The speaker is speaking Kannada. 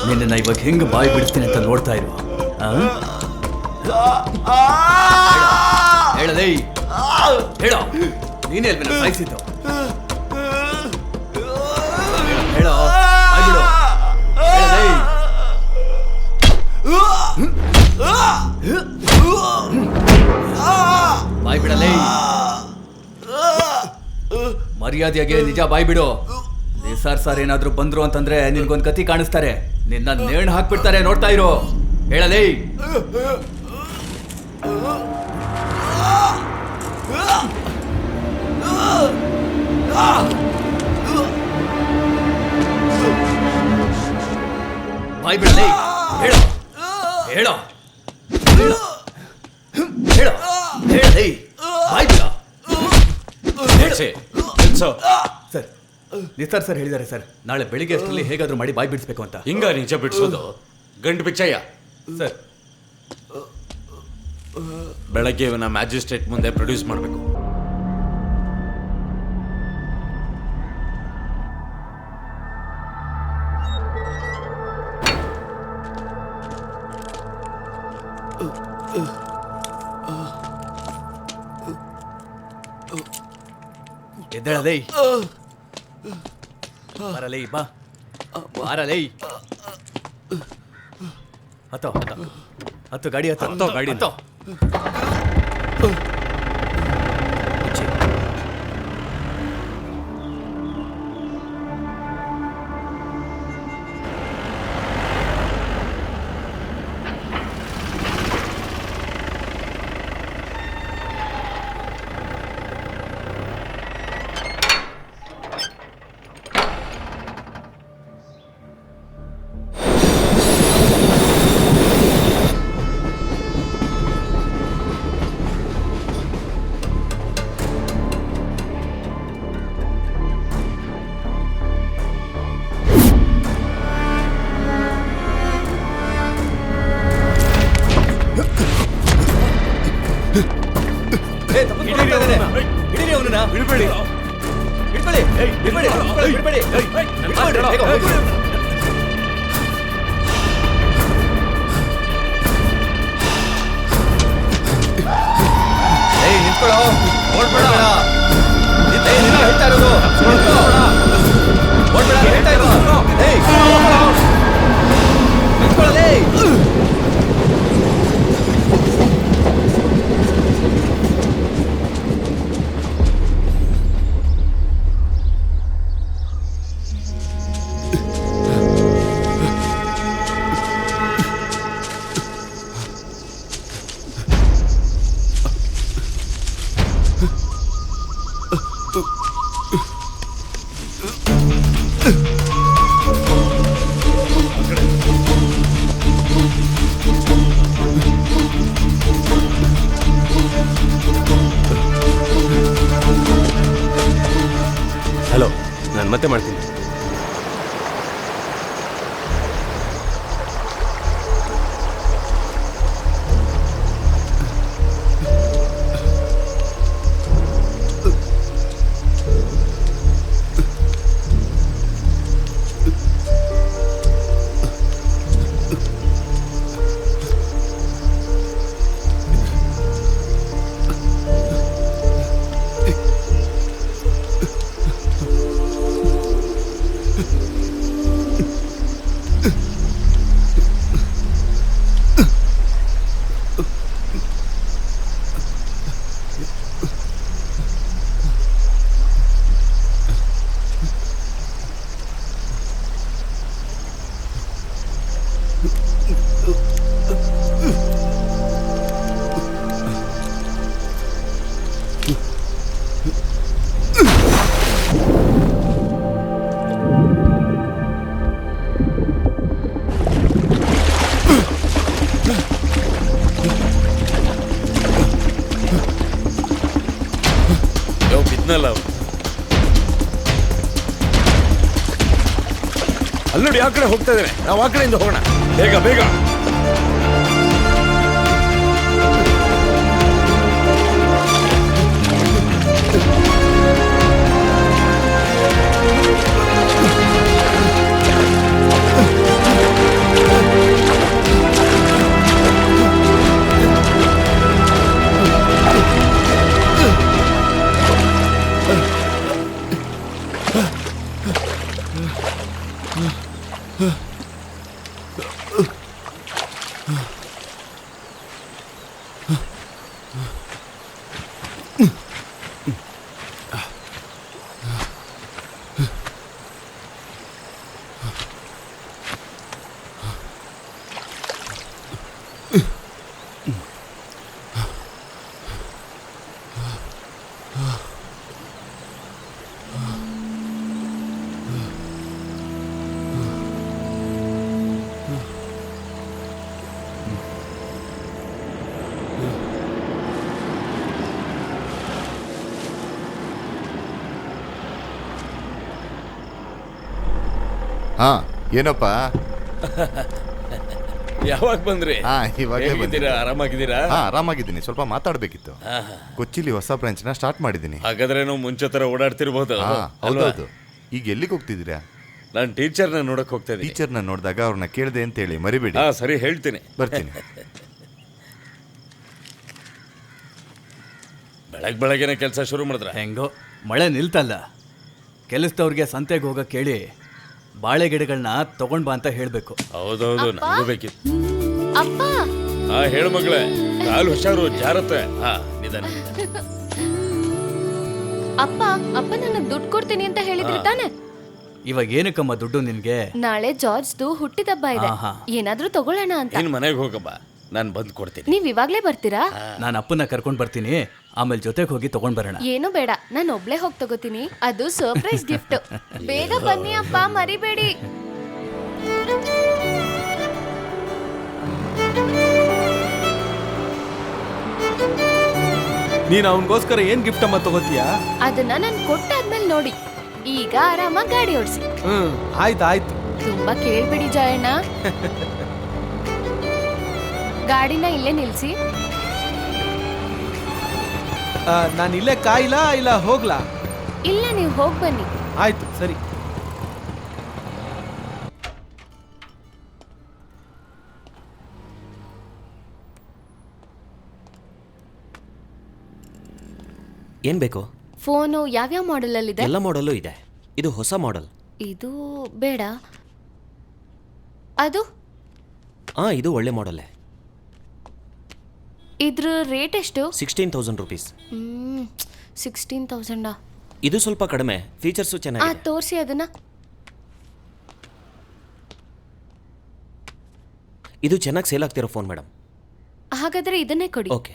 ನಿನ್ನ ಇವಾಗ ಹೆಂಗ್ ಬಾಯಿ ಬಿಡಿಸ್ತೀನಿ ಅಂತ ನೋಡ್ತಾ ಇರುವ. ಹೇಳಲೇ, ಹೇಳೋ, ನೀನೇ ಅಲ್ವೇನ ಸಾಯಿಸಿದ್ದು? ಹೇಳೋ, ಬಾಯ್ ಬಿಡು. ಹೇಳಲೇ. ಬಾಯ್ ಬಿಡಲೇ. ಮರ್ಯಾದೆಯಾಗಿ ನಿಜ ಬಾಯ್ ಬಿಡು. ಸಾರ್ ಏನಾದ್ರು ಬಂದ್ರು ಅಂತಂದ್ರೆ ನಿನ್ಗೊಂದ್ ಕತಿ ಕಾಣಿಸ್ತಾರೆ. ನಿನ್ನ ನೇಣು ಹಾಕ್ಬಿಡ್ತಾರೆ, ನೋಡ್ತಾ ಇರೋ. ಹೇಳಲೇ. ಬಾಯ್ ಬಿಡಲೇ. ಹೇಳೋ, ಹೇಳೋ, ಹೇಳೋ, ಹೇಳಲೇ. ಬಾಯ್ ಬಿಡ. ಸರ್, ನಿಸ್ತಾರ್ ಸರ್ ಹೇಳಿದ್ದಾರೆ ಸರ್, ನಾಳೆ ಬೆಳಿಗ್ಗೆ ಅಷ್ಟರಲ್ಲಿ ಹೇಗಾದ್ರೂ ಮಾಡಿ ಬಾಯ್ ಬಿಡಿಸ್ಬೇಕು ಅಂತ. ಹಿಂಗ ನಿಜ ಬಿಡಿಸೋದು? ಗಂಡು ಬಿಚ್ಚಯ್ಯ ಸರ್, ಬೆಳಗ್ಗೆ ಇವನ ಮ್ಯಾಜಿಸ್ಟ್ರೇಟ್ ಮುಂದೆ ಪ್ರೊಡ್ಯೂಸ್ ಮಾಡಬೇಕು. ಎದ್ದೇಳಲೇ. ಬರಲೇ, ಬಾ, ಬಾರಲೇ. ಹತ್ತೋ, ಹತ್ತು ಗಾಡಿ, ಹತ್ತೋ ಗಾಡಿ, ಹತ್ತೋ. ಬಿಡ್ಬೇಡಿ, ಬಿಡ್ಬೇಡಿ, ಬಿಡ್ಬೇಡಿ, ಬಿಡ್ಬೇಡಿ, ನಿಂತ್ಕೊಳ್ಳೋ, ಓಡ್ಬೇಡ. ಹೇಳ್ತಾ ಇರೋದು ಓಡ್ಬೇಡ, ಹೇಳ್ತಾ ಇರೋದು ನಿಂತ್ಕೊಳ್ಳಲೇ. ಹಲೋ, ನಾನು ಮತ್ತೆ ಮಾಡ್ತೀನಿ. ಅಲ್ಲಿ ನೋಡಿ, ಆ ಕಡೆ ಹೋಗ್ತಾ ಇದ್ದೇನೆ. ನಾವು ಆ ಕಡೆಯಿಂದ ಹೋಗೋಣ. ಬೇಗ ಬೇಗ. ಹಾ ಏನಪ್ಪ? ಯಾವಾಗ ಬಂದ್ರಿ? ಹಾ ಇವಾಗಲೇ ಹೇಗಿದ್ದೀರಾ? ಬಂದಿದ್ದೀರಾ? ಆರಾಮಾಗಿದ್ದೀರಾ? ಹಾ ಆರಾಮಾಗಿದ್ದೀನಿ. ಸ್ವಲ್ಪ ಮಾತಾಡ್ಬೇಕಿತ್ತು. ಕೊಚ್ಚಿಲಿ ಹೊಸ ಬ್ರಾಂಚ್ನ ಸ್ಟಾರ್ಟ್ ಮಾಡಿದ್ದೀನಿ. ಹಾಗಾದ್ರೆ ನಾವು ಮುಂಚೆ ತರ ಓಡಾಡ್ತಿರ್ಬೋದು. ಹಾ ಅಲ್ವಾ? ಹೌದೌದು. ಈಗ ಎಲ್ಲಿಗೆ ಹೋಗ್ತಿದ್ದೀರಾ? ನಾನು ಟೀಚರ್ನ ನೋಡಕ್ ಹೋಗ್ತಾ ಇದ್ದೀನಿ. ಟೀಚರ್ನ ನೋಡಿದಾಗ ಅವ್ರನ್ನ ಕೇಳಿದೆ ಅಂತ ಹೇಳಿ ಮರಿಬೇಡಿ. ಹಾ ಸರಿ ಹೇಳ್ತೀನಿ. ಬರ್ತೀನಿ. ಬೆಳಗ್ಗೆನೆ ಕೆಲಸ ಶುರು ಮಾಡಿದ್ರ? ಹೆಂಗೋ ಮಳೆ ನಿಲ್ತಲ್ಲ. ಕೆಲಸದವ್ರಿಗೆ ಸಂತೆಗೆ ಹೋಗಕ್ಕೆ ಕೇಳಿ ಬಾಳೆ ಗಿಡಗಳನ್ನ ತಗೊಂಡ್ ಬಾ ಅಂತ ಹೇಳ್ಬೇಕು. ಹೌದೌದು, ನನಗೂ ಬೇಕಿತ್ತು. ಅಪ್ಪ ಹಾ ಹೇಳು ಮಗಳೇ, ಕಾಲು ಹುಷಾರು, ಜಾರತ್ತೆ. ಹಾ ನಿಧಾನ. ಅಪ್ಪ ಅಪ್ಪ ನನಗ್ ದುಡ್ಡು ಕೊಡ್ತೀನಿ ಅಂತ ಹೇಳಿದ್ರಿ ತಾನೆ? ಇವಾಗ ಏನಕ್ಕಮ್ಮ ದುಡ್ಡು ನಿನ್ಗೆ? ನಾಳೆ ಜಾರ್ಜ್ದು ಹುಟ್ಟಿದಬ್ಬ ಇದೆ. ಆಹಾ. ಏನಾದ್ರೂ ತಗೊಳ್ಳೋಣ ಅಂತ. ನೀನ್ ಮನೆಗೆ ಹೋಗಮ್ಮ, ನಾನು ಬಂದು ಕೊಡ್ತೀನಿ. ನೀವ್ ಇವಾಗ್ಲೇ ಬರ್ತೀರಾ? ನಾನು ಅಪ್ಪನ ಕರ್ಕೊಂಡ್ ಬರ್ತೀನಿ, ಆಮೇಲೆ ಜೊತೆಗೆ ಹೋಗಿ ತಗೊಂಡ್ ಬರೋಣ. ಏನು ಬೇಡ, ನಾನು ಒಬ್ಳೆ ಹೋಗಿ ತಗೋತೀನಿ. ಅದು ಸರ್ಪ್ರೈಸ್ ಗಿಫ್ಟ್. ಬೇಗ ಬನ್ನಿ ಅಪ್ಪ, ಮರಿಬೇಡಿ. ನೀನ್ ಅವನಿಗೋಸ್ಕರ ಏನ್ ಗಿಫ್ಟ್ ಅಮ್ಮ ತಗೋತೀಯಾ? ಅದನ್ನ ನಾನು ಕೊಟ್ಟಾದ್ಮೇಲೆ ನೋಡಿ. ಈಗ ಆರಾಮಾಗಿ ಗಾಡಿ ಓಡಿಸಿ. ಆಯ್ತು. ತುಂಬಾ ಕೇಳ್ಬಿಡಿ ಜಯಣ್ಣ. ಗಾಡಿನ ಇಲ್ಲೇ ನಿಲ್ಸಿ. ನಾನು ಇಲ್ಲೇ ಕಾಯಿಲ್ಲ, ಇಲ್ಲ ಹೋಗ್ಲಾ? ಇಲ್ಲ, ನೀವು ಹೋಗ್ ಬನ್ನಿ. ಆಯ್ತು ಸರಿ. ಏನ್ ಬೇಕು? ಫೋನು ಯಾವ್ಯಾವ ಮಾಡೆಲ್ ಅಲ್ಲಿ ಇದೆ? ಎಲ್ಲ ಮಾಡೆಲ್ಲೂ ಇದೆ. ಇದು ಹೊಸ ಮಾಡೆಲ್. ಇದು ಬೇಡ. ಅದು ಇದು ಒಳ್ಳೆ ಮಾಡೆಲ್ಲೇ. ಇದ್ರ ರೇಟ್ ಎಷ್ಟು? 16,000 ರುಪೀಸ್. 16,000. ಇದು ಸ್ವಲ್ಪ ಕಡಿಮೆ, ಫೀಚರ್ಸು ಚೆನ್ನಾಗಿದೆ. ತೋರಿಸಿ ಅದನ್ನ. ಇದು ಚೆನ್ನಾಗಿ ಸೇಲ್ ಆಗ್ತಿರೋ ಫೋನ್ ಮೇಡಮ್. ಹಾಗಾದ್ರೆ ಇದನ್ನೇ ಕೊಡಿ. ಓಕೆ.